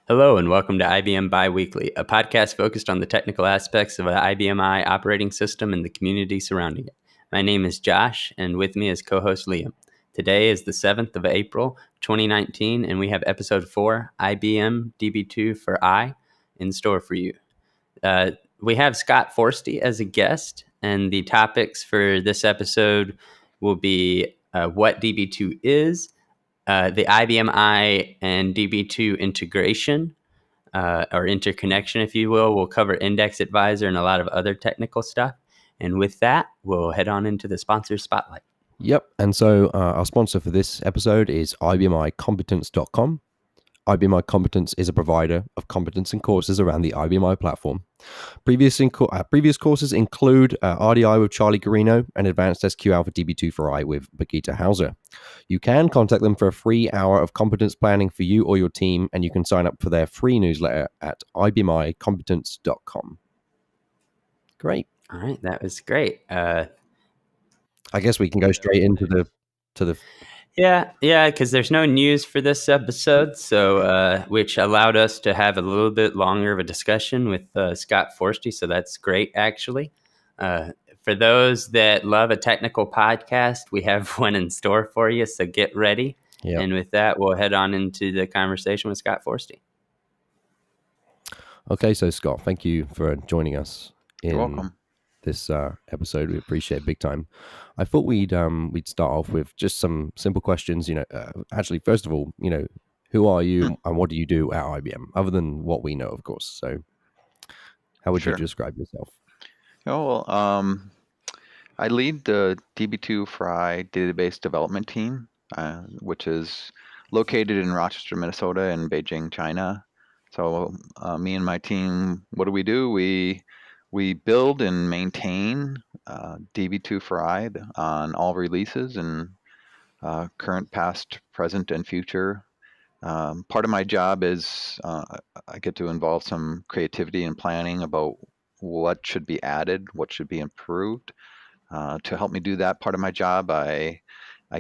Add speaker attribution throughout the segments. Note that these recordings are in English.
Speaker 1: Hello and welcome to IBM Bi Weekly, a podcast focused on the technical aspects of an IBM I operating system and the community surrounding it. My name is Josh, and with me is co-host Liam. Today is the 7th of April, 2019, and we have episode 4, IBM Db2 for I, in store for you. We have Scott Forstie as a guest, and the topics for this episode will be what Db2 is, the IBM I and Db2 integration, or interconnection, if you will. We'll cover Index Advisor and a lot of other technical stuff. And with that, we'll head on into the sponsor spotlight.
Speaker 2: Yep. And so our sponsor for this episode is IBMiCompetence.com. IBM I Competence is a provider of competence and courses around the IBM I platform. Previous courses include RDI with Charlie Garino and Advanced SQL for DB2 for I with Birgitta Hauser. You can contact them for a free hour of competence planning for you or your team, and you can sign up for their free newsletter at IBMiCompetence.com. Great.
Speaker 1: All right, that was great.
Speaker 2: I guess we can go straight into the
Speaker 1: Yeah, because there's no news for this episode, so which allowed us to have a little bit longer of a discussion with Scott Forstie, so that's great, actually. For those that love a technical podcast, we have one in store for you, so get ready. Yep. And with that, we'll head on into the conversation with Scott Forstie.
Speaker 2: Okay, so Scott, thank you for joining us.
Speaker 3: You're welcome.
Speaker 2: This episode, we appreciate it big time. I thought we'd start off with just some simple questions. Actually, first of all, who are you and what do you do at IBM, other than what we know, of course? So, how would you describe yourself?
Speaker 3: Oh, well, I lead the DB2 for I database development team, which is located in Rochester, Minnesota, and Beijing, China. So, me and my team, what do? We build and maintain DB2 for I on all releases and current, past, present, and future. Part of my job is I get to involve some creativity and planning about what should be added, what should be improved. To help me do that part of my job, I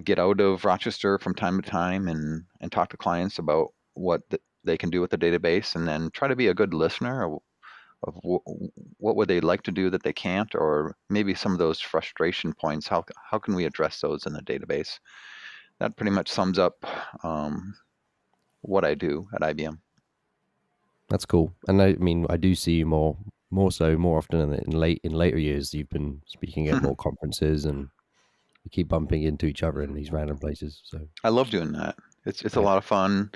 Speaker 3: get out of Rochester from time to time and talk to clients about what they can do with the database, and then try to be a good listener of what would they like to do that they can't, or maybe some of those frustration points. How can we address those in the database? That pretty much sums up what I do at IBM.
Speaker 2: That's cool. And I mean, I do see you more often in later years. You've been speaking at more conferences, and you keep bumping into each other in these random places. So
Speaker 3: I love doing that. It's a lot of fun.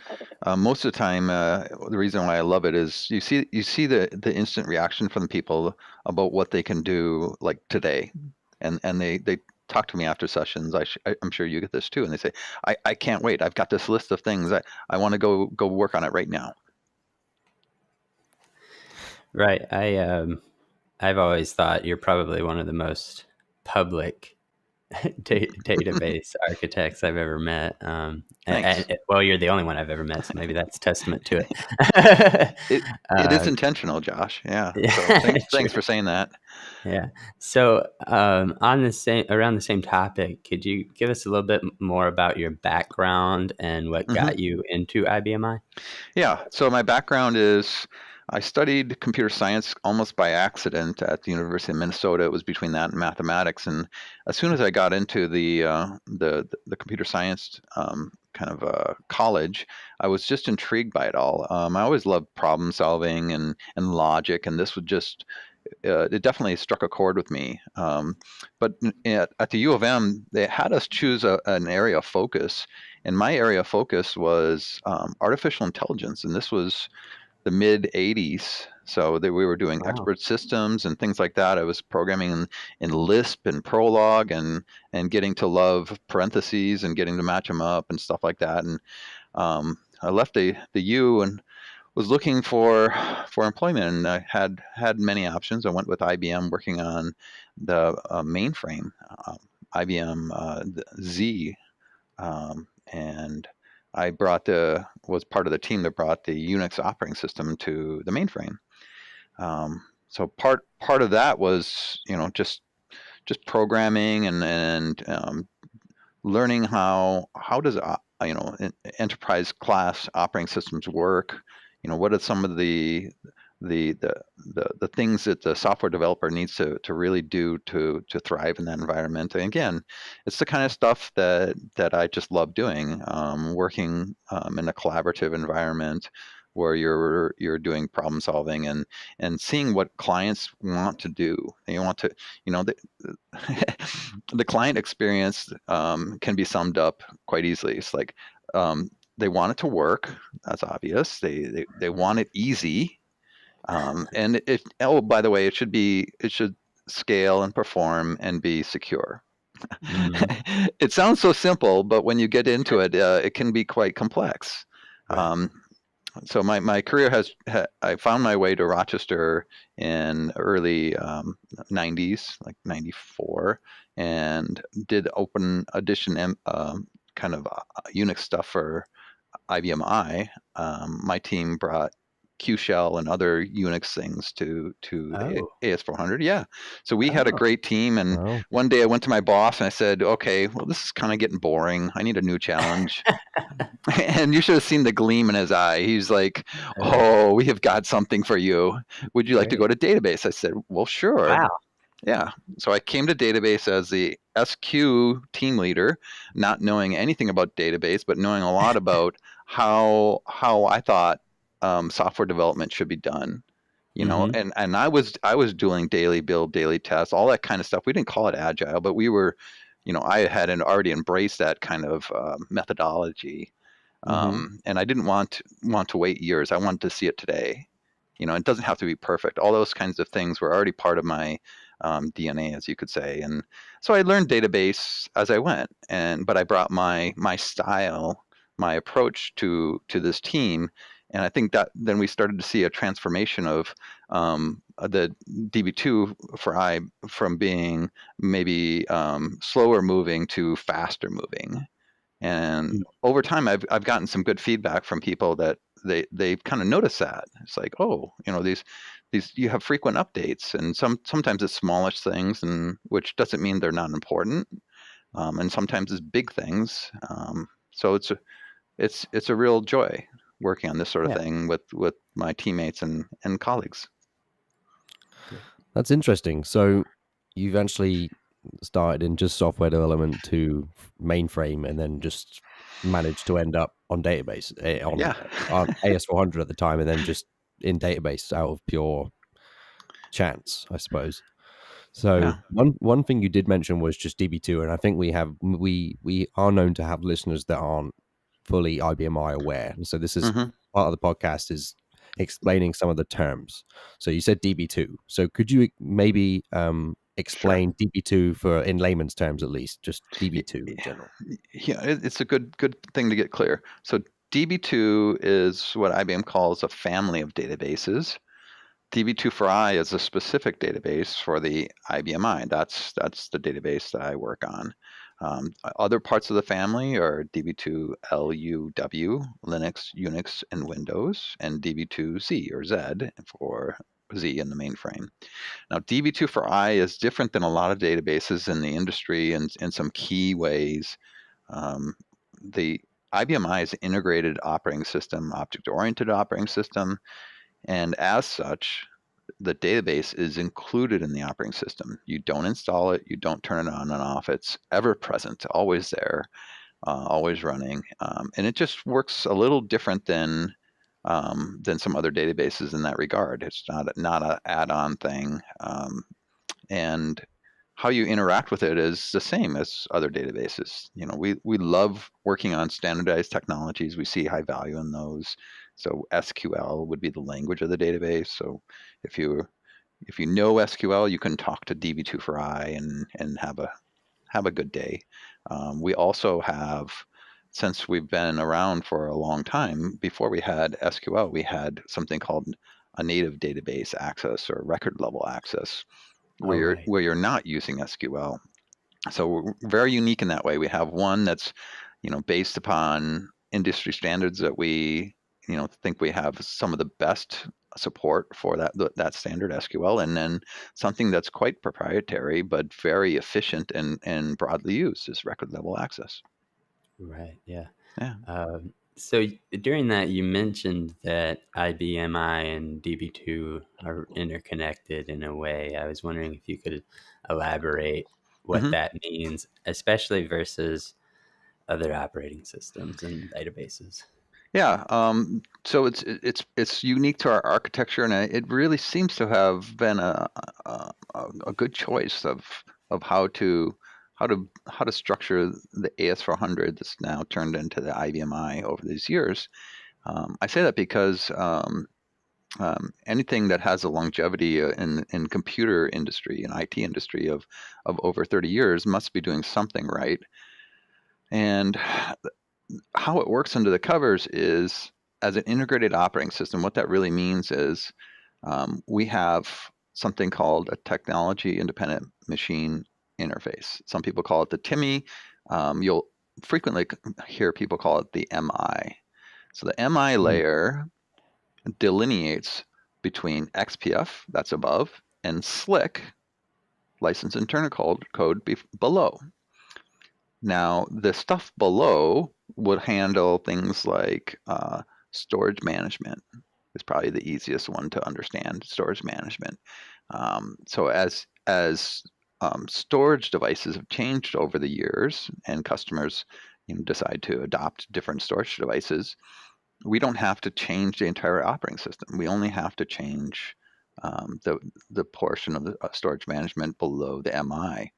Speaker 3: Most of the time, the reason why I love it is you see the instant reaction from the people about what they can do, like today, and they talk to me after sessions. I'm sure you get this too, and they say, I can't wait. I've got this list of things. I want to go work on it right now.
Speaker 1: Right. I've always thought you're probably one of the most public database architects I've ever met. Well, you're the only one I've ever met, so maybe that's testament to it.
Speaker 3: It is intentional, Josh. Yeah. So thanks for saying that.
Speaker 1: Yeah. So around the same topic, could you give us a little bit more about your background and what got you into IBM I?
Speaker 3: Yeah. So my background is, I studied computer science almost by accident at the University of Minnesota. It was between that and mathematics. And as soon as I got into the computer science college, I was just intrigued by it all. I always loved problem solving and logic, and this would just it definitely struck a chord with me. But at the U of M, they had us choose an area of focus, and my area of focus was artificial intelligence, and this was the mid 80s. So we were doing expert systems and things like that. I was programming in Lisp and Prolog and getting to love parentheses and getting to match them up and stuff like that. And I left the U and was looking for employment, and I had many options. I went with IBM, working on the mainframe, IBM Z, and I was part of the team that brought the Unix operating system to the mainframe. So part of that was, just programming and learning how does enterprise class operating systems work. what are some of the things that the software developer needs to really do to thrive in that environment. And again, it's the kind of stuff that I just love doing, working in a collaborative environment where you're doing problem solving and seeing what clients want to do. They want to, the client experience can be summed up quite easily. It's like they want it to work. That's obvious. They want it easy. And by the way, it should scale and perform and be secure. It sounds so simple, but when you get into it, it can be quite complex.
Speaker 1: Right.
Speaker 3: So my career I found my way to Rochester in early 90s, like 94, and did open edition kind of Unix stuff for IBM I. My team brought Q Shell and other Unix things to the AS400. Yeah. So we had a great team. And
Speaker 2: Wow.
Speaker 3: one day I went to my boss and I said, okay, well, this is kind of getting boring. I need a new challenge. And you should have seen the gleam in his eye. He's like, oh, we have got something for you. Would you like to go to database? I said, well, sure.
Speaker 1: Wow.
Speaker 3: Yeah. So I came to database as the SQ team leader, not knowing anything about database, but knowing a lot about how I thought software development should be done. And I was doing daily build, daily test, all that kind of stuff. We didn't call it agile, but we were, I had already embraced that kind of methodology. And I didn't want to wait years. I wanted to see it today. It doesn't have to be perfect. All those kinds of things were already part of my DNA, as you could say. And so I learned database as I went, but I brought my style, my approach to this team. And I think that then we started to see a transformation of the Db2 from being maybe slower moving to faster moving. And over time, I've gotten some good feedback from people that they kind of notice that. It's like, oh, these you have frequent updates, and sometimes it's smallish things, and which doesn't mean they're not important. And sometimes it's big things. So it's a real joy working on this sort of thing with my teammates and colleagues.
Speaker 2: That's interesting. So you eventually started in just software development to mainframe, and then just managed to end up on database on AS400 at the time, and then just in database out of pure chance, I suppose. So one thing you did mention was just Db2, and I think we are known to have listeners that aren't fully IBM I aware, and so this is part of the podcast is explaining some of the terms. So you said Db2. So could you maybe explain Db2 for in layman's terms, at least, just Db2 in general?
Speaker 3: Yeah, it's a good thing to get clear. So Db2 is what IBM calls a family of databases. Db2 for I is a specific database for the IBM I. That's the database that I work on. Other parts of the family are Db2 LUW, Linux, Unix, and Windows, and Db2Z or Z for Z in the mainframe. Now, Db2 for I is different than a lot of databases in the industry in some key ways. The IBM I is an integrated operating system, object-oriented operating system, and as such, the database is included in the operating system. You don't install it, you don't turn it on and off. It's ever present, always there, always running, and it just works a little different than some other databases in that regard. It's not an add-on thing, and how you interact with it is the same as other databases. We love working on standardized technologies. We see high value in those. So SQL would be the language of the database. So if you know SQL, you can talk to Db2 for I and have a good day. We also have, since we've been around for a long time, before we had SQL, we had something called a native database access or record level access, where you're not using SQL. So we're very unique in that way. We have one that's based upon industry standards that we think we have some of the best support for that standard SQL, and then something that's quite proprietary but very efficient and broadly used is record level access.
Speaker 1: Right. Yeah.
Speaker 3: Yeah.
Speaker 1: So during that, you mentioned that IBM I and DB2 are interconnected in a way. I was wondering if you could elaborate what
Speaker 3: Hmm.
Speaker 1: that means, especially versus other operating systems and databases.
Speaker 3: Yeah. So it's unique to our architecture, and it really seems to have been a good choice of how to structure the AS400 that's now turned into the IBM I over these years. I say that because anything that has a longevity in computer industry and IT industry of over 30 years must be doing something right. And how it works under the covers is, as an integrated operating system, what that really means is we have something called a technology independent machine interface. Some people call it the TIMI. You'll frequently hear people call it the MI. So the MI layer delineates between XPF, that's above, and SLIC, license internal code, below. Now, the stuff below would handle things like storage management. Is probably the easiest one to understand. Storage management. So as storage devices have changed over the years, and customers decide to adopt different storage devices, we don't have to change the entire operating system. We only have to change the portion of the storage management below the MI.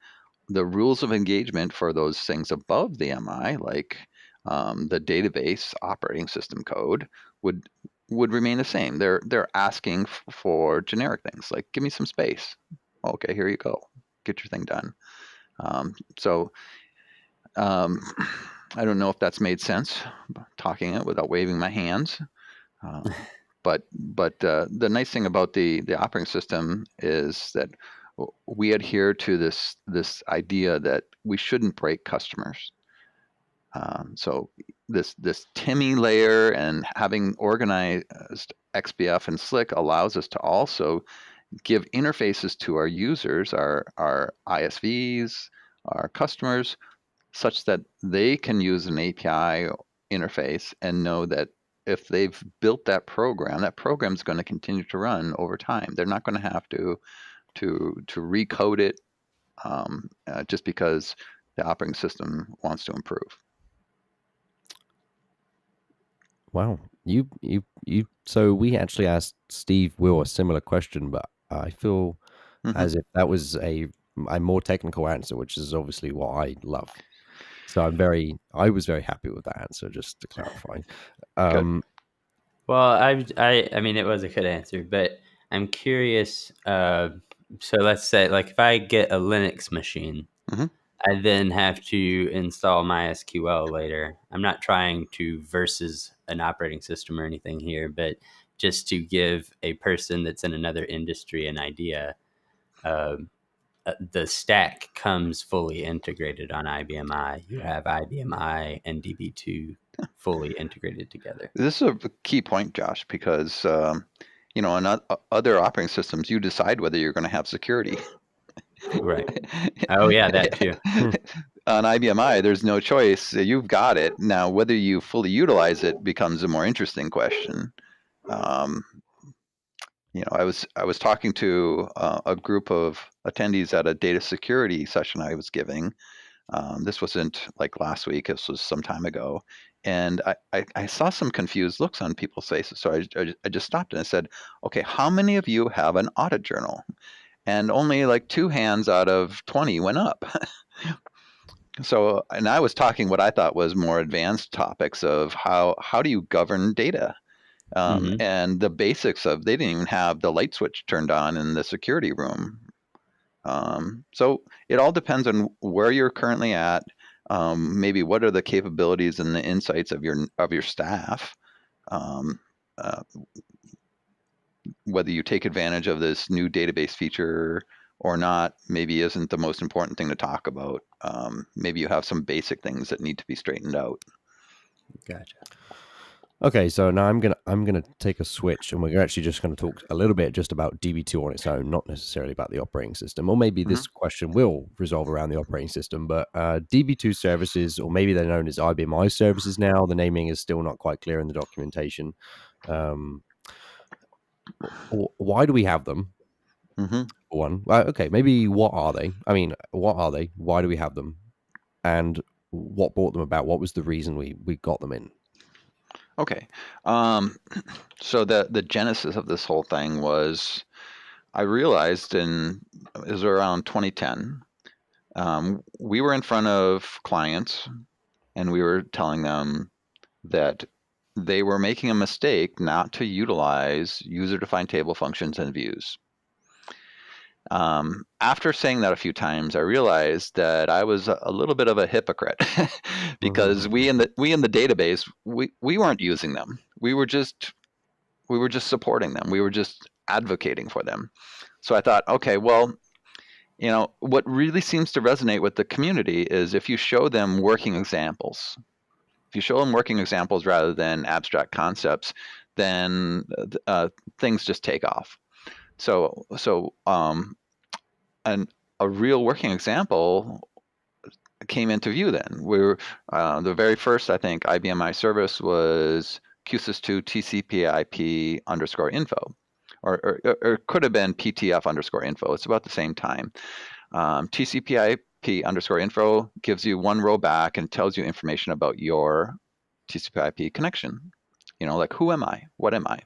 Speaker 3: The rules of engagement for those things above the MI, like the database operating system code, would remain the same. They're asking for generic things like, give me some space. Okay, here you go. Get your thing done. So I don't know if that's made sense, talking it without waving my hands. But the nice thing about the operating system is that we adhere to this idea that we shouldn't break customers. So this TIMI layer and having organized XPF and SLIC allows us to also give interfaces to our users, our ISVs, our customers, such that they can use an API interface and know that if they've built that program's going to continue to run over time. They're not going to have to recode it just because the operating system wants to improve.
Speaker 2: Wow. You so we actually asked Steve Will a similar question, but I feel as if that was a more technical answer, which is obviously what I love. So I was very happy with that answer, just to clarify.
Speaker 3: Good.
Speaker 1: Well, I mean, it was a good answer, but I'm curious. So let's say, like, if I get a Linux machine,
Speaker 3: Mhm.
Speaker 1: I then have to install MySQL later. I'm not trying to versus an operating system or anything here, but just to give a person that's in another industry an idea. The stack comes fully integrated on IBM I. You have IBM I and DB2 fully integrated together.
Speaker 3: This is a key point, Josh, because in other operating systems, you decide whether you're going to have security.
Speaker 1: Right. Oh, yeah, that too.
Speaker 3: On IBM I, there's no choice. You've got it. Now, whether you fully utilize it becomes a more interesting question. I was talking to a group of attendees at a data security session I was giving. This wasn't like last week. This was some time ago. And I saw some confused looks on people's faces. So I just stopped and I said, okay, how many of you have an audit journal? And only like 2 hands out of 20 went up. So, and I was talking what I thought was more advanced topics of how do you govern data? And the basics of, they didn't even have the light switch turned on in the security room. So it all depends on where you're currently at. Maybe what are the capabilities and the insights of your staff. Whether you take advantage of this new database feature or not, maybe isn't the most important thing to talk about. Maybe you have some basic things that need to be straightened out.
Speaker 1: Gotcha.
Speaker 2: Okay, so now I'm gonna take a switch, and we're actually just going to talk a little bit just about DB2 on its own, not necessarily about the operating system. Or maybe
Speaker 3: Hmm.
Speaker 2: this question will resolve around the operating system. But DB2 services, or maybe they're known as IBM services now. The naming is still not quite clear in the documentation. Um, why do we have them?
Speaker 3: Hmm.
Speaker 2: One, okay, maybe what are they? I mean, what are they? Why do we have them? And what brought them about? What was the reason we got them in?
Speaker 3: Okay. So the genesis of this whole thing was I realized it was around 2010. We were in front of clients and we were telling them that they were making a mistake not to utilize user-defined table functions and views. After saying that a few times, I realized that I was a little bit of a hypocrite because we in the database we weren't using them. We were just supporting them. We were just advocating for them. So I thought, okay, well, what really seems to resonate with the community is if you show them working examples. If you show them working examples rather than abstract concepts, then things just take off. So and a real working example came into view then. We were the very first, I think, IBM I service was QSys2 TCP/IP _ info, or it could have been PTF _ info. It's about the same time. TCP/IP _ info gives you one row back and tells you information about your TCP/IP connection. Like who am I? What am I?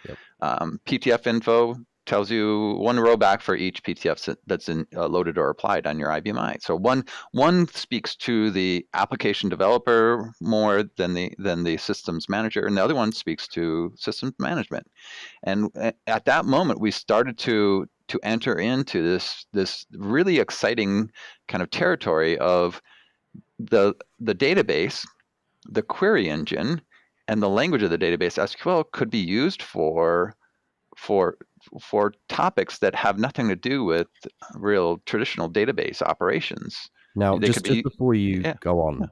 Speaker 2: Yep.
Speaker 3: PTF info tells you one row back for each PTF that's loaded or applied on your IBM I. So one speaks to the application developer more than the systems manager, and the other one speaks to systems management. And at that moment, we started to enter into this really exciting kind of territory of the database, the query engine, and the language of the database SQL could be used for topics that have nothing to do with real traditional database operations.
Speaker 2: Now,
Speaker 3: They could
Speaker 2: just
Speaker 3: be,
Speaker 2: before you
Speaker 3: yeah,
Speaker 2: go on,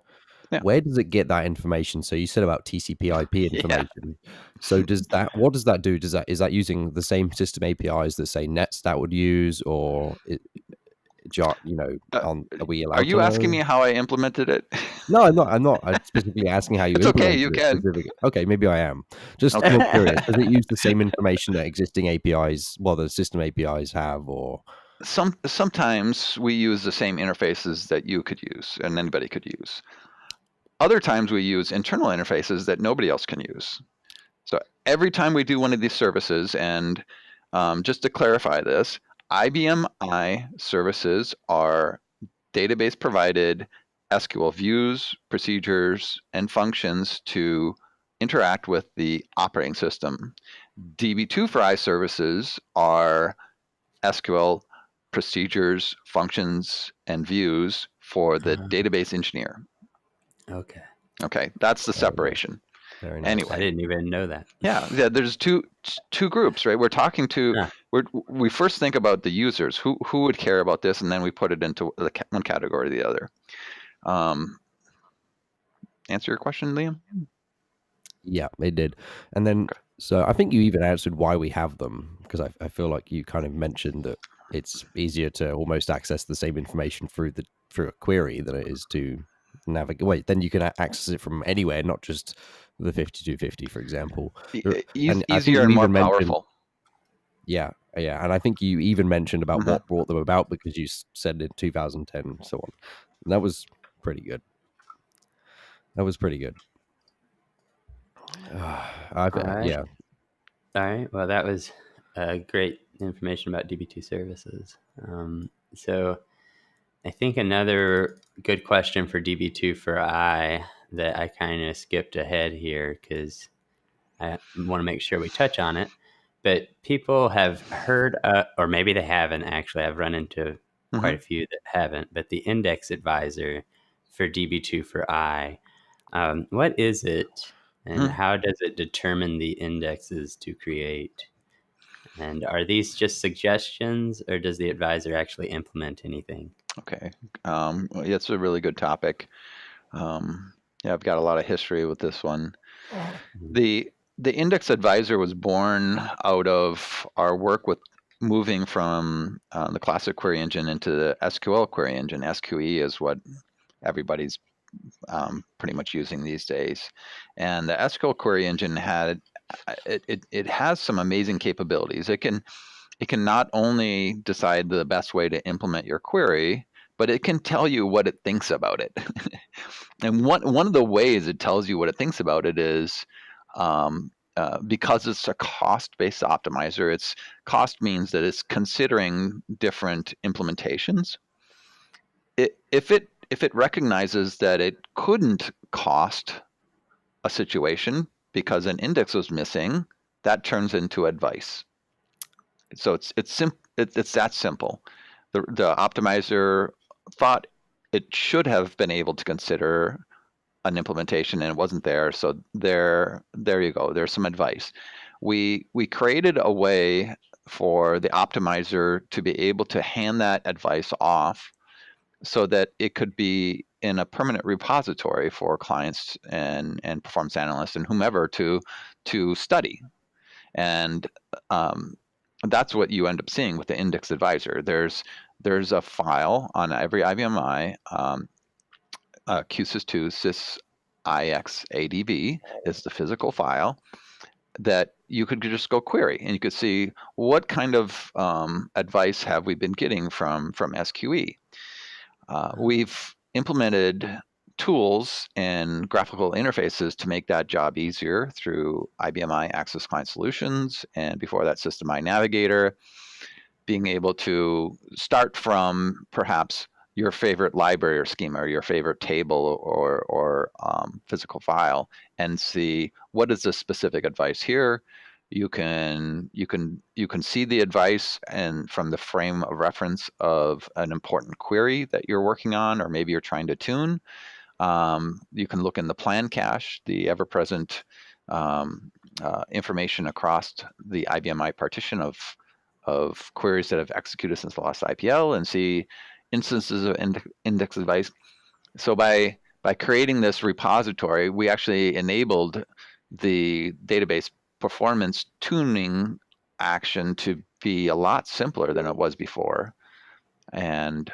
Speaker 3: yeah,
Speaker 2: where does it get that information? So you said about TCP/IP
Speaker 3: yeah.
Speaker 2: information. So what does that do? Is that using the same system APIs that say NetStat would use, or
Speaker 3: Uh,
Speaker 2: are we
Speaker 3: are
Speaker 2: allowed to
Speaker 3: you asking
Speaker 2: know?
Speaker 3: me how I implemented it?
Speaker 2: No, I'm not. I'm not. I'm specifically asking how you
Speaker 3: It's okay.
Speaker 2: implemented
Speaker 3: You
Speaker 2: it
Speaker 3: can.
Speaker 2: specifically. Okay, maybe I am. Just more
Speaker 3: Okay.
Speaker 2: curious. Does it use the same information that existing APIs, well, the system APIs have, or?
Speaker 3: Sometimes we use the same interfaces that you could use and anybody could use. Other times we use internal interfaces that nobody else can use. So every time we do one of these services, and just to clarify this, IBM I services are database provided SQL views, procedures, and functions to interact with the operating system. DB2 for I services are SQL procedures, functions, and views for the database engineer.
Speaker 1: Okay.
Speaker 3: Okay, that's the
Speaker 2: Very nice.
Speaker 3: separation.
Speaker 2: Very nice.
Speaker 3: Anyway,
Speaker 1: I didn't even know that.
Speaker 3: yeah. There's two groups, right? We're talking to.
Speaker 1: Huh.
Speaker 3: We first think about the users who would care about this, and then we put it into one category or the other. Answer your question, Liam?
Speaker 2: Yeah, it did. And then, so I think you even answered why we have them, because I feel like you kind of mentioned that it's easier to almost access the same information through a query than it is to navigate. Wait, then you can access it from anywhere, not just the 5250, for example. And I think
Speaker 3: Easier
Speaker 2: you
Speaker 3: and more
Speaker 2: even mentioned,
Speaker 3: powerful.
Speaker 2: yeah, and I think you even mentioned about
Speaker 3: Mm-hmm.
Speaker 2: what brought them about, because you said in 2010 and so on. And that was pretty good. That was pretty good.
Speaker 1: All right.
Speaker 2: Yeah.
Speaker 1: All right. Well, that was great information about DB2 services. So I think another good question for DB2 for I that I kind of skipped ahead here because I want to make sure we touch on it. But people have heard, or maybe they haven't actually. I've run into quite a few that haven't. But the index advisor for DB2 for I, what is it? And how does it determine the indexes to create? And are these just suggestions, or does the advisor actually implement anything?
Speaker 3: Okay. It's a really good topic. Yeah, I've got a lot of history with this one. The index advisor was born out of our work with moving from the classic query engine into the SQL query engine. SQE is what everybody's pretty much using these days. And the SQL query engine had it has some amazing capabilities. It can not only decide the best way to implement your query, but it can tell you what it thinks about it. And one of the ways it tells you what it thinks about it is because it's a cost-based optimizer. Its cost means that it's considering different implementations. If it recognizes that it couldn't cost a situation because an index was missing, that turns into advice. So it's that simple. The optimizer thought it should have been able to consider an implementation and it wasn't there. So there you go. There's some advice. We created a way for the optimizer to be able to hand that advice off so that it could be in a permanent repository for clients and performance analysts and whomever to study. And that's what you end up seeing with the index advisor. There's a file on every IBM I, QSys2 sys ixadb is the physical file that you could just go query, and you could see what kind of advice have we been getting from SQE. We've implemented tools and graphical interfaces to make that job easier through IBM I Access Client Solutions, and before that System I Navigator, being able to start from perhaps your favorite library or schema or your favorite table or physical file and see what is the specific advice here. You can see the advice and from the frame of reference of an important query that you're working on, or maybe you're trying to tune. You can look in the plan cache, the ever-present information across the IBM I partition of queries that have executed since the last IPL, and see instances of index advice. So by creating this repository, we actually enabled the database performance tuning action to be a lot simpler than it was before. And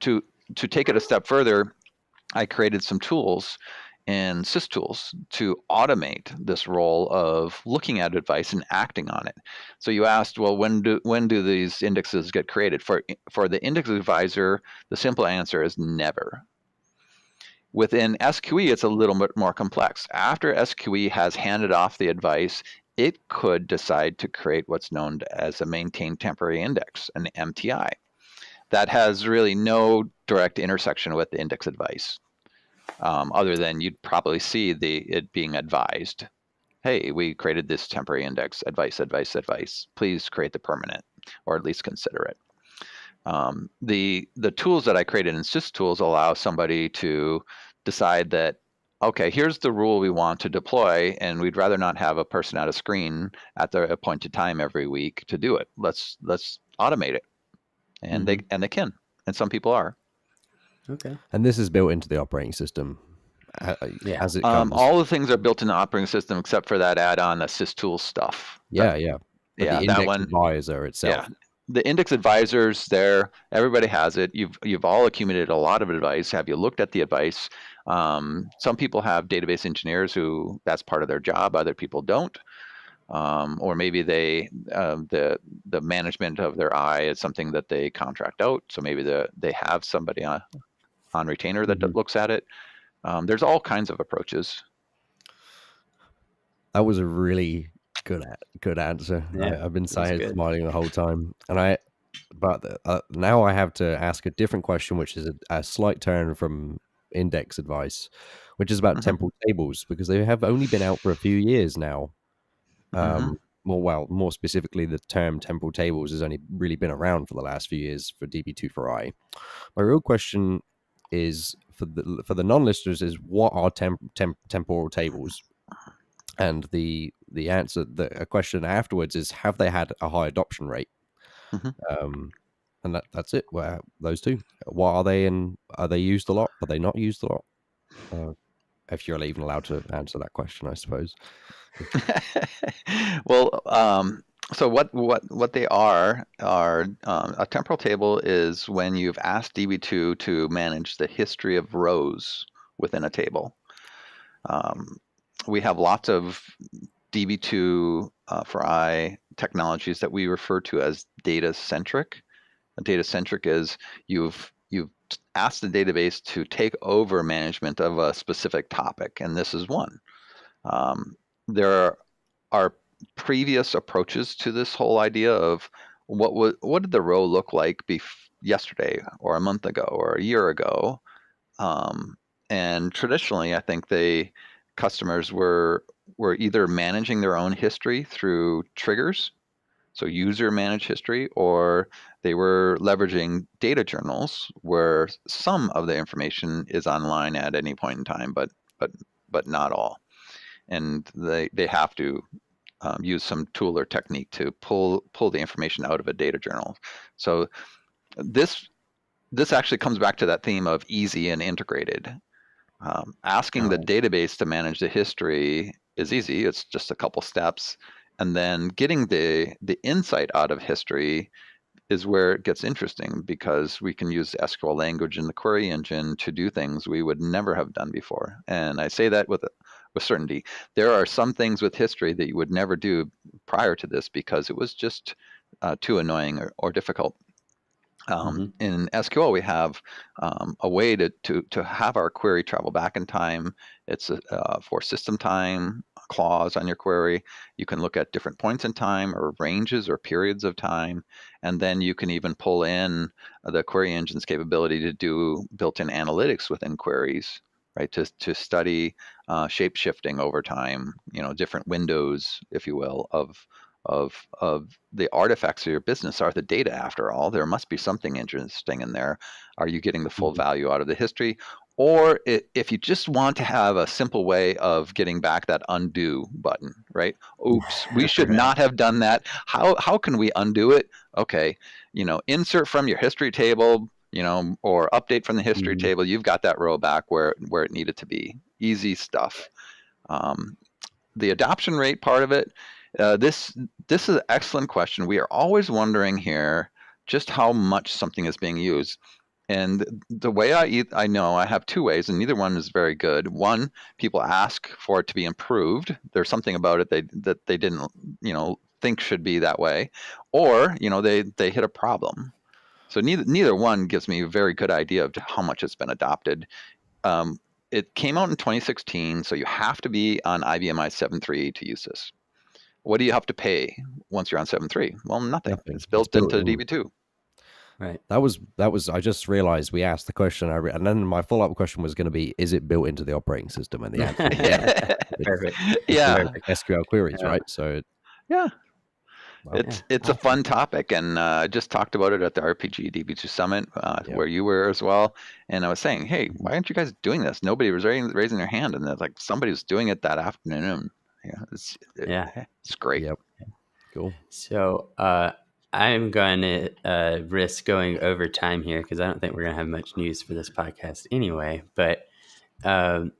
Speaker 3: to take it a step further, I created some tools and sys-tools to automate this role of looking at advice and acting on it. So you asked, well, when do these indexes get created? For the index advisor, the simple answer is never. Within SQE, it's a little bit more complex. After SQE has handed off the advice, it could decide to create what's known as a maintained temporary index, an MTI. That has really no direct intersection with the index advice. Other than you'd probably see it being advised, hey, we created this temporary index, advice. Please create the permanent, or at least consider it. The tools that I created in sys-tools allow somebody to decide that, okay, here's the rule we want to deploy, and we'd rather not have a person at a screen at the appointed time every week to do it. Let's automate it, and they can, and some people are.
Speaker 1: Okay.
Speaker 2: And this is built into the operating system as it comes.
Speaker 3: All the things are built in the operating system except for that add-on, the sys-tools stuff.
Speaker 2: Yeah. But
Speaker 3: Yeah,
Speaker 2: the
Speaker 3: that
Speaker 2: index
Speaker 3: one.
Speaker 2: advisor itself.
Speaker 3: Yeah, the index advisors there. Everybody has it. You've all accumulated a lot of advice. Have you looked at the advice? Some people have database engineers who that's part of their job. Other people don't. Or maybe the management of their I is something that they contract out. So maybe they have somebody on retainer that looks at it. There's all kinds of approaches.
Speaker 2: That was a really good answer.
Speaker 1: Yeah,
Speaker 2: I've been
Speaker 1: good.
Speaker 2: smiling the whole time, but now I have to ask a different question, which is a slight turn from index advice, which is about temporal tables, because they have only been out for a few years now. More specifically, the term temporal tables has only really been around for the last few years for DB2 for I. My real question is for the non-listeners is, what are temporal tables? And the answer, a question afterwards is, have they had a high adoption rate? And that's it. Well, those two. What are they, and are they used a lot? Are they not used a lot? if you're even allowed to answer that question, I suppose.
Speaker 3: Well, so what they are a temporal table is when you've asked DB2 to manage the history of rows within a table. We have lots of DB2 for I technologies that we refer to as data-centric. Data-centric is you've asked the database to take over management of a specific topic, and this is one. There are previous approaches to this whole idea of what did the row look like yesterday or a month ago or a year ago, and traditionally, I think customers were either managing their own history through triggers, so user managed history, or they were leveraging data journals where some of the information is online at any point in time, but not all, and they have to use some tool or technique to pull the information out of a data journal. So this actually comes back to that theme of easy and integrated. Asking the database to manage the history is easy. It's just a couple steps. And then getting the insight out of history is where it gets interesting, because we can use SQL language in the query engine to do things we would never have done before. And I say that with certainty. There are some things with history that you would never do prior to this because it was just too annoying or difficult. In SQL, we have a way to have our query travel back in time. It's for system time clause on your query. You can look at different points in time or ranges or periods of time, and then you can even pull in the query engine's capability to do built-in analytics within queries, right? To study shape shifting over time, different windows, if you will, of the artifacts of your business are the data. After all, there must be something interesting in there. Are you getting the full value out of the history? Or if you just want to have a simple way of getting back that undo button, right? Oops, we should not have done that. How can we undo it? Okay, insert from your history table, or update from the history table. You've got that row back where it needed to be. Easy stuff. The adoption rate part of it, this is an excellent question. We are always wondering here just how much something is being used. And the way I know, I have two ways, and neither one is very good. One, people ask for it to be improved. There's something about it that they didn't, think should be that way, or they hit a problem. So neither one gives me a very good idea of how much it's been adopted. It came out in 2016, so you have to be on IBM i 7.3 to use this. What do you have to pay once you're on 7.3? Well, nothing. It's built into DB2.
Speaker 1: Right.
Speaker 2: That was. I just realized we asked the question, and then my follow-up question was going to be, is it built into the operating system? And the answer is yeah.
Speaker 1: Perfect.
Speaker 3: Yeah.
Speaker 2: SQL queries, right? So
Speaker 3: yeah.
Speaker 2: Wow.
Speaker 3: It's a fun topic, and I just talked about it at the RPG DB2 Summit, where you were as well. And I was saying, hey, why aren't you guys doing this? Nobody was raising their hand, and like somebody was doing it that afternoon. It's great.
Speaker 2: Yep. Cool.
Speaker 1: So I'm going to risk going over time here because I don't think we're going to have much news for this podcast anyway. But earlier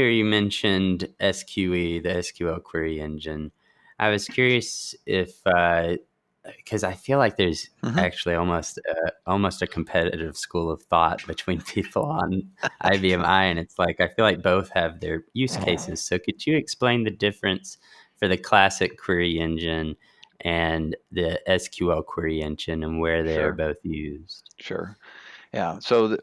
Speaker 1: you mentioned SQE, the SQL query engine. I was curious if, because I feel like there's actually almost a competitive school of thought between people on IBM I, and it's like I feel like both have their use cases. So could you explain the difference for the classic query engine and the SQL query engine and where they are both used?
Speaker 3: Sure. Yeah. So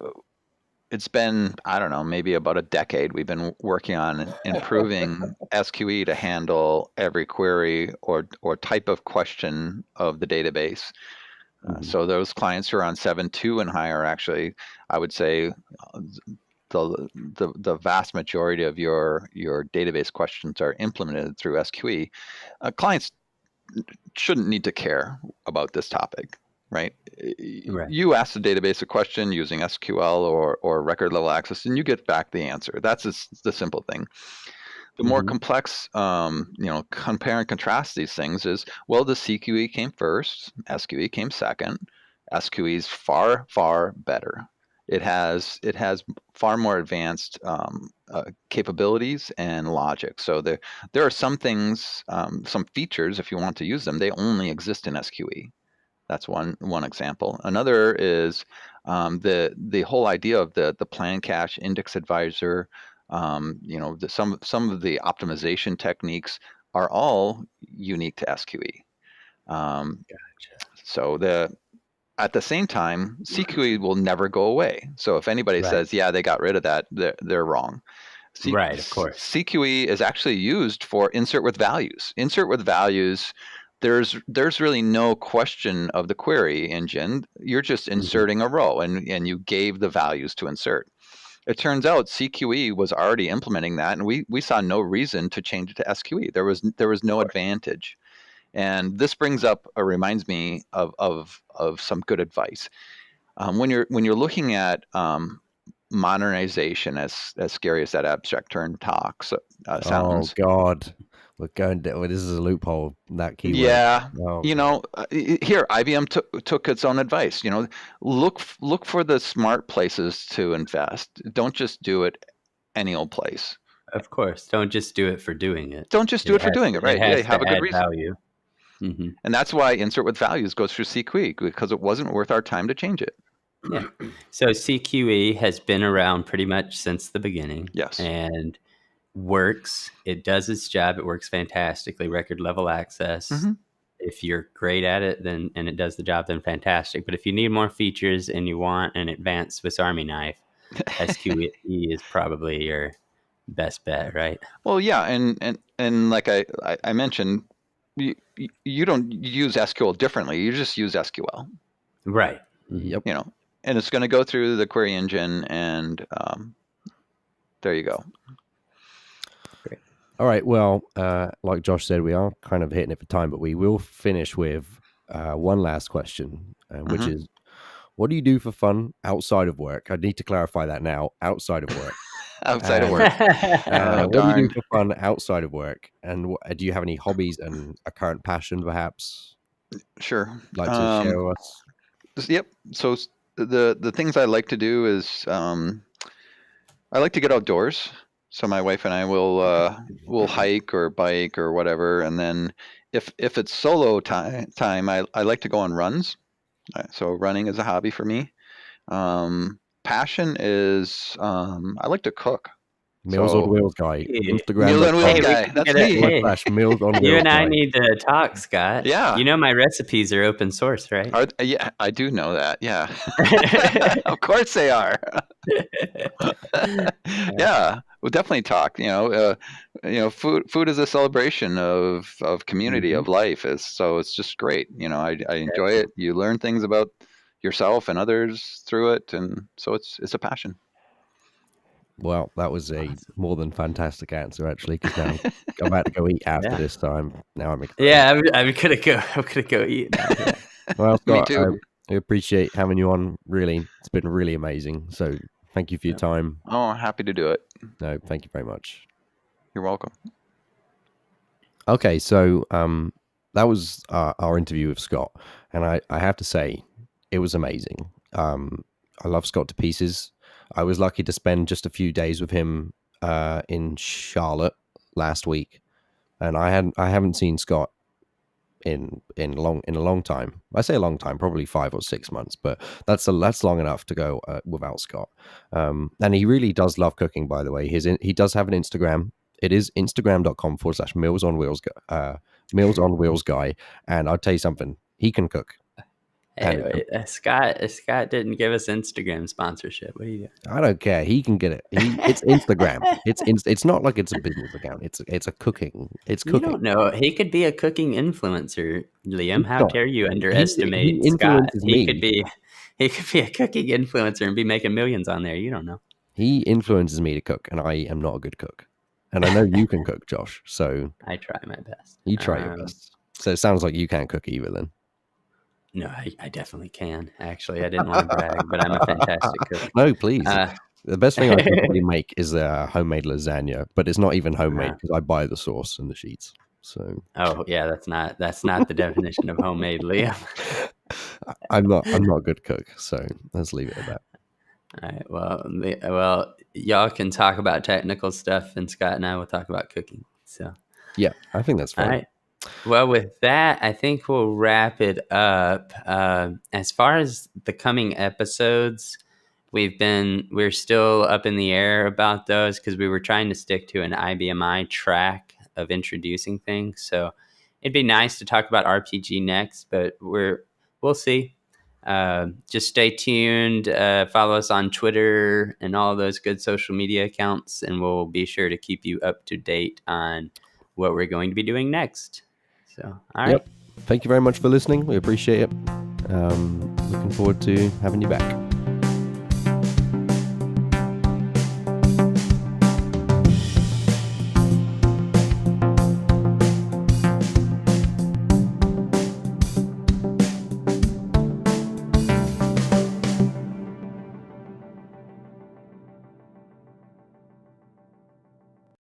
Speaker 3: it's been, I don't know, maybe about a decade we've been working on improving SQE to handle every query or type of question of the database. So those clients who are on 7.2 and higher, actually, I would say the vast majority of your database questions are implemented through SQE. Clients shouldn't need to care about this topic. Right? You ask the database a question using SQL or record level access, and you get back the answer. That's the simple thing. The more complex, compare and contrast these things is, well, the CQE came first, SQE came second. SQE is far, far better. It has far more advanced capabilities and logic. So there are some things, some features, if you want to use them, they only exist in SQE. That's one example. Another is the whole idea of the plan cache index advisor. Some of the optimization techniques are all unique to SQE.
Speaker 1: Gotcha.
Speaker 3: So at the same time, CQE will never go away. So if anybody says, yeah, they got rid of that, they're wrong.
Speaker 1: Right, of course.
Speaker 3: CQE is actually used for insert with values. Insert with values, there's really no question of the query engine. You're just inserting a row, and you gave the values to insert. It turns out CQE was already implementing that, and we saw no reason to change it to SQE. There was no advantage. And this reminds me of some good advice. When you're looking at modernization, as scary as that abstract term sounds.
Speaker 2: Oh God, we're going to, this is a loophole, that keyword.
Speaker 3: Yeah, here IBM took its own advice. Look for the smart places to invest. Don't just do it any old place.
Speaker 1: Of course, don't just do it for doing it.
Speaker 3: Don't just do it for doing it, right?
Speaker 1: It has
Speaker 3: have
Speaker 1: to
Speaker 3: a good
Speaker 1: add
Speaker 3: reason.
Speaker 1: value.
Speaker 3: And that's why insert with values goes through CQE, because it wasn't worth our time to change it.
Speaker 1: Yeah. So CQE has been around pretty much since the beginning.
Speaker 3: Yes.
Speaker 1: And works. It does its job. It works fantastically. Record level access. If you're great at it, then and it does the job, then fantastic. But if you need more features and you want an advanced Swiss Army knife, SQE is probably your best bet, right?
Speaker 3: Well, yeah, and like I mentioned, you don't use SQL differently. You just use SQL.
Speaker 1: Right.
Speaker 2: Yep.
Speaker 3: And it's going to go through the query engine, and there you go.
Speaker 2: Great. All right. Well, like Josh said, we are kind of hitting it for time, but we will finish with one last question, which is, what do you do for fun outside of work? I need to clarify that now. Outside of work.
Speaker 3: Outside of work.
Speaker 2: What do you do for fun outside of work? And do you have any hobbies and a current passion, perhaps?
Speaker 3: Sure.
Speaker 2: Like to share with us?
Speaker 3: Yep. So the things I like to do is I like to get outdoors. So my wife and I will hike or bike or whatever, and then if it's solo time, I like to go on runs. So running is a hobby for me. Passion is I like to cook.
Speaker 2: Meals on Wheels guy. Instagram.
Speaker 3: Meals on Wheels guy. That's me.
Speaker 2: Meals on Wheels.
Speaker 1: You and I need to talk, Scott.
Speaker 3: Yeah.
Speaker 1: You know my recipes are open source, right?
Speaker 3: Yeah, I do know that. Yeah. Of course they are. Yeah, we'll definitely talk. Food is a celebration of community, of life. So it's just great. I enjoy it. You learn things about yourself and others through it, and so it's a passion.
Speaker 2: Well, that was a more than fantastic answer, actually. Because now I'm about to go eat after this time. Now I'm excited.
Speaker 1: Yeah, I'm gonna go eat now. Yeah.
Speaker 2: Well, Scott,
Speaker 3: me too.
Speaker 2: I appreciate having you on. Really, it's been really amazing. So thank you for your time.
Speaker 3: Oh, happy to do it.
Speaker 2: No, thank you very much.
Speaker 3: You're welcome.
Speaker 2: Okay, so that was our interview with Scott, and I have to say, it was amazing. I love Scott to pieces. I was lucky to spend just a few days with him in Charlotte last week, and I haven't seen Scott in a long time. I say a long time, probably 5 or 6 months, but that's long enough to go without Scott. And he really does love cooking, by the way. He does have an Instagram. It is instagram.com/Meals on Wheels guy. And I'll tell you something, he can cook.
Speaker 1: Hey, Scott didn't give us Instagram sponsorship. What are you doing?
Speaker 2: I don't care. He can get it. It's Instagram. It's not like it's a business account. It's a cooking. It's cooking.
Speaker 1: You don't know. He could be a cooking influencer, Liam. How dare you underestimate
Speaker 2: he
Speaker 1: Scott?
Speaker 2: Me.
Speaker 1: He could be a cooking influencer and be making millions on there. You don't know.
Speaker 2: He influences me to cook, and I am not a good cook. And I know you can cook, Josh. So
Speaker 1: I try my best.
Speaker 2: You try your best. So it sounds like you can't cook either, then.
Speaker 1: No, I definitely can. Actually, I didn't want to brag, but I'm a fantastic cook.
Speaker 2: No, please. The best thing I can probably make is homemade lasagna, but it's not even homemade because I buy the sauce and the sheets. So.
Speaker 1: Oh yeah, that's not the definition of homemade, Liam.
Speaker 2: I'm not a good cook, so let's leave it at that.
Speaker 1: All right. Well, y'all can talk about technical stuff, and Scott and I will talk about cooking. So,
Speaker 2: Yeah, I think that's
Speaker 1: all
Speaker 2: fine.
Speaker 1: right. Well, with that, I think we'll wrap it up. As far as the coming episodes, we're still up in the air about those because we were trying to stick to an IBMI track of introducing things. So it'd be nice to talk about RPG next, but we'll see. Just stay tuned. Follow us on Twitter and all those good social media accounts, and we'll be sure to keep you up to date on what we're going to be doing next. So, all right.
Speaker 2: Yep. Thank you very much for listening. We appreciate it. Looking forward to having you back.